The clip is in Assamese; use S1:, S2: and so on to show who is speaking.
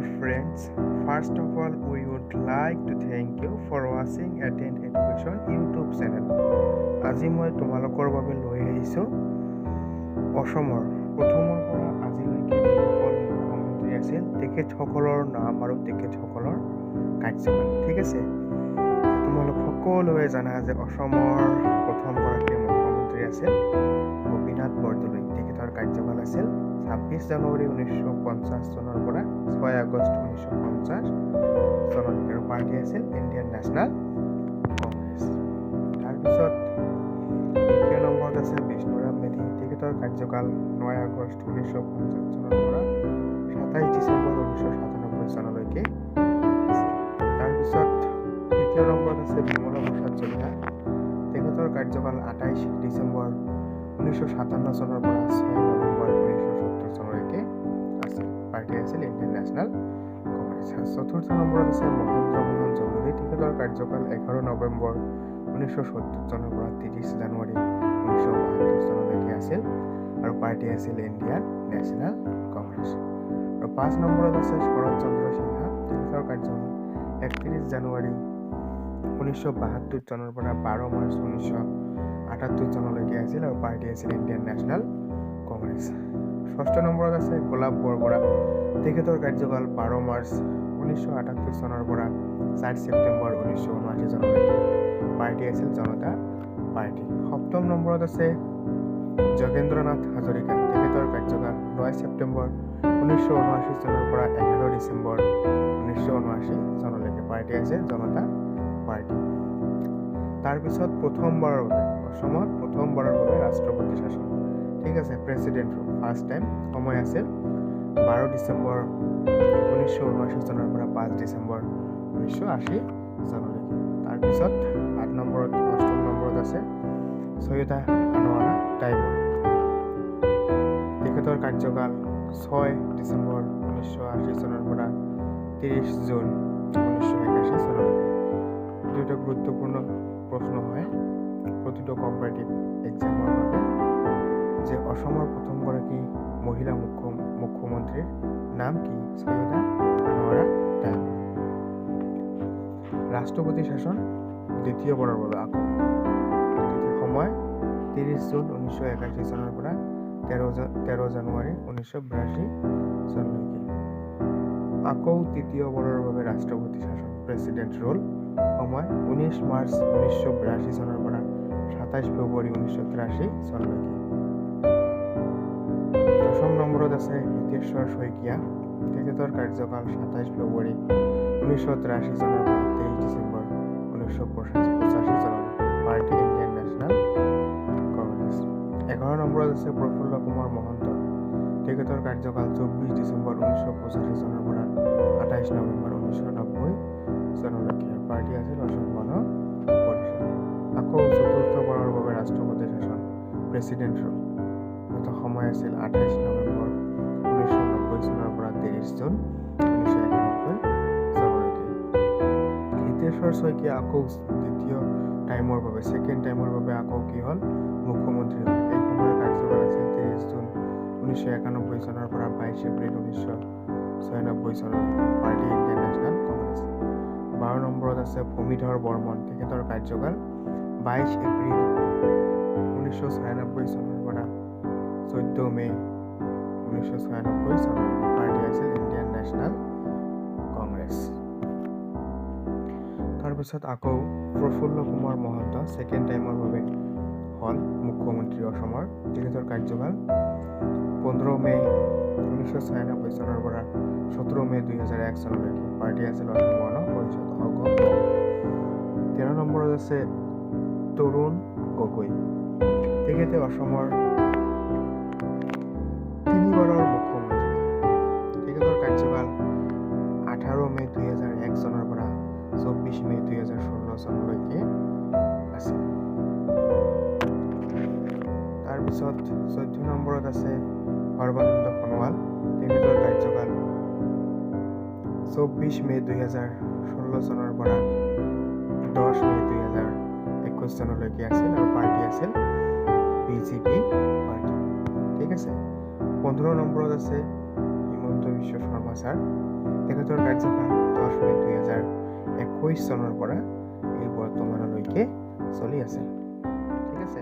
S1: dear friends, first of all, we would like to thank you for watching Attend Education YouTube channel. আজি মই তোমালোকৰ বাবে লৈ আহিছোঁ অসমৰ প্ৰথমৰ পৰা আজিলৈকে যিসকল মুখ্যমন্ত্ৰী আছিল তেখেতসকলৰ নাম আৰু তেখেতসকলৰ কাৰ্যকাল। ঠিক আছে, তোমালোক সকলোৱে জানা যে অসমৰ প্ৰথমগৰাকী মুখ্যমন্ত্ৰী আছিল গোপীনাথ বৰদলৈ। তেখেতৰ কাৰ্যকাল আছিল 26 জানুৱাৰী 1950 চনৰ পৰা 6 আগষ্ট 1950 চনলৈকে। পাৰ্টি আছিল ইণ্ডিয়ান নেশ্যনেল কংগ্ৰেছ। তাৰপিছত দ্বিতীয় নম্বৰত আছে বিষ্ণুৰাম মেধি। তেখেতৰ কাৰ্যকাল 9 আগষ্ট 1950 চনৰ পৰা 27 ডিচেম্বৰ 1997 চনলৈকে আছিল। তাৰপিছত তৃতীয় নম্বৰত আছে বিমলা প্ৰসাদ চলিহা। তেখেতৰ কাৰ্যকাল 28 ডিচেম্বৰ 1957 চনৰ পৰা 6 নৱেম্বৰ 1970 চনলৈকে আছিল। পাৰ্টি আছিল ইণ্ডিয়ান নেশ্যনেল কংগ্ৰেছ। চতুৰ্থ নম্বৰত আছে মহেন্দ্ৰ মোহন চৌধুৰী। তেখেতৰ কাৰ্যকাল 11 নৱেম্বৰ 1970 চনৰ পৰা 30 জানুৱাৰী 1972 চনলৈকে আছিল আৰু পাৰ্টি আছিল ইণ্ডিয়ান নেশ্যনেল কংগ্ৰেছ। আৰু 5 নম্বৰত আছে শৰৎ চন্দ্ৰ সিনহা। তেখেতৰ কাৰ্যকাল 31 জানুৱাৰী 1972 চনৰ পৰা 12 মাৰ্চ 1978 চনলৈকে আছিল আৰু পাৰ্টি আছিল ইণ্ডিয়ান নেশ্যনেল কংগ্ৰেছ। ষষ্ঠ নম্বৰত আছে গোলাপ বৰবৰা। তেখেতৰ কাৰ্যকাল 12 মাৰ্চ 1978 চনৰ পৰা 4 ছেপ্টেম্বৰ 1979 চনলৈকে। পাৰ্টি আছিল জনতা পাৰ্টি। সপ্তম নম্বৰত আছে যোগেন্দ্ৰনাথ হাজৰিকা। তেখেতৰ কাৰ্যকাল 9 ছেপ্টেম্বৰ 1979 চনৰ পৰা 11 ডিচেম্বৰ 1979 চনলৈকে। পাৰ্টি আছিল জনতা পাৰ্টি। তাৰপিছত প্ৰথমবাৰৰ বাবে অসমত প্ৰথমবাৰৰ বাবে ৰাষ্ট্ৰপতি শাসন। ঠিক আছে, প্ৰেচিডেণ্ট ৰুল ফাৰ্ষ্ট টাইম। সময় আছিল 12 ডিচেম্বৰ 1979 চনৰ পৰা 5 ডিচেম্বৰ 1980 চনলৈকে। তাৰপিছত 8 নম্বৰত 8ম নম্বৰত আছে সৈয়দা আনোৱাৰা টাইমৰ। তেখেতৰ কাৰ্যকাল 6 ডিচেম্বৰ 1980 চনৰ পৰা 30 জুন 1981 চনলৈকে। এইটো এটা গুৰুত্বপূৰ্ণ প্ৰশ্ন হয় প্ৰতিটো কম্পাৰেটিভ এক্সামৰ বাবে যে অসমৰ প্ৰথমগৰাকী মহিলা মুখ্যমন্ত্ৰীৰ নাম কি? সৈয়দা আনোৱাৰা টাইমৰ। ৰাষ্ট্ৰপতি শাসন দ্বিতীয়বাৰৰ বাবে আকৌ সময় 30 জুন 1981 চনৰ পৰা 13 জানুৱাৰী 1982 চনলৈকে। আকৌ তৃতীয়বাৰৰ বাবে ৰাষ্ট্ৰপতি শাসন প্ৰেচিডেণ্ট ৰুল সময় 19 মাৰ্চ 1982 চনৰ পৰা 27 ফেব্ৰুৱাৰী 1983 চনলৈকে। 10ম নম্বৰত আছে হিতেশ্বৰ শইকীয়া। তেখেতৰ কাৰ্যকাল 27 ফেব্ৰুৱাৰী 1983 চনৰ পৰা 23 ডিচেম্বৰ 1985 চনলৈকে। Party Indian national Congress. 11 নম্বৰত আছে প্ৰফুল্ল কুমাৰ মহন্ত। তেখেতৰ কাৰ্যকাল 24 ডিচেম্বৰ 1985 চনৰ পৰা 28 নৱেম্বৰ 1990 চনলৈকে। পাৰ্টি আছিল অসম গণ পৰিষদ। আকৌ চতুৰ্থবাৰৰ বাবে ৰাষ্ট্ৰপতি শাসন প্ৰেচিডেণ্ট ৰুল। সময় আছিল 28 নৱেম্বৰ 1990 চনৰ পৰা 30 জুন 1991 চনলৈকে। হিতেশ্বৰ শইকীয়া আকৌ দ্বিতীয় টাইমৰ বাবে ছেকেণ্ড টাইমৰ বাবে আকৌ কি হ'ল মুখ্যমন্ত্ৰী হ'ল। এই সময়ৰ কাৰ্যকাল আছিল 30 জুন 1991 চনৰ পৰা 22 এপ্ৰিল 1996 চনলৈকে। Party Indian national Congress. 12 নম্বৰত আছে ভূমিধৰ বৰ্মন। তেখেতৰ কাৰ্যকাল 22 এপ্ৰিল 1996 চনৰ পৰা 14 মে 1996 চনলৈকে। পাৰ্টি আছিল ইণ্ডিয়ান নেশ্যনেল কংগ্ৰেছ। তাৰপিছত আকৌ প্ৰফুল্ল কুমাৰ মহন্ত ছেকেণ্ড টাইমৰ বাবে হ'ল মুখ্যমন্ত্ৰী অসমৰ। তেখেতৰ কাৰ্যকাল 15 মে 1996 চনৰ পৰা 17 মে 2001 চনলৈকে। পাৰ্টি আছিল অসম গণ পৰিষদ। 13 নম্বৰত আছে তৰুণ গগৈ। তেখেতে অসমৰ 3বাৰৰ মুখ্যমন্ত্ৰী। তেখেতৰ কাৰ্যকাল 18 মে 2001 চনৰ পৰা 24 মে 2016 চনলৈকে আছিল। তাৰপিছত 14 নম্বৰত আছে সৰ্বানন্দ সোণোৱাল। তেখেতৰ কাৰ্যকাল 24 মে 2016 চনৰ পৰা 10 মে 2021 চনলৈকে আছিল আৰু পাৰ্টি আছিল বিজেপি পাৰ্টি। ঠিক আছে। 15 নম্বৰত আছে হিমন্ত বিশ্ব শৰ্মা। শৰ্মা ছাৰ তেখেতৰ কাৰ্যকাল 10 মে 2021 চনৰ পৰা এই বৰ্তমানলৈকে চলি আছে। ঠিক আছে।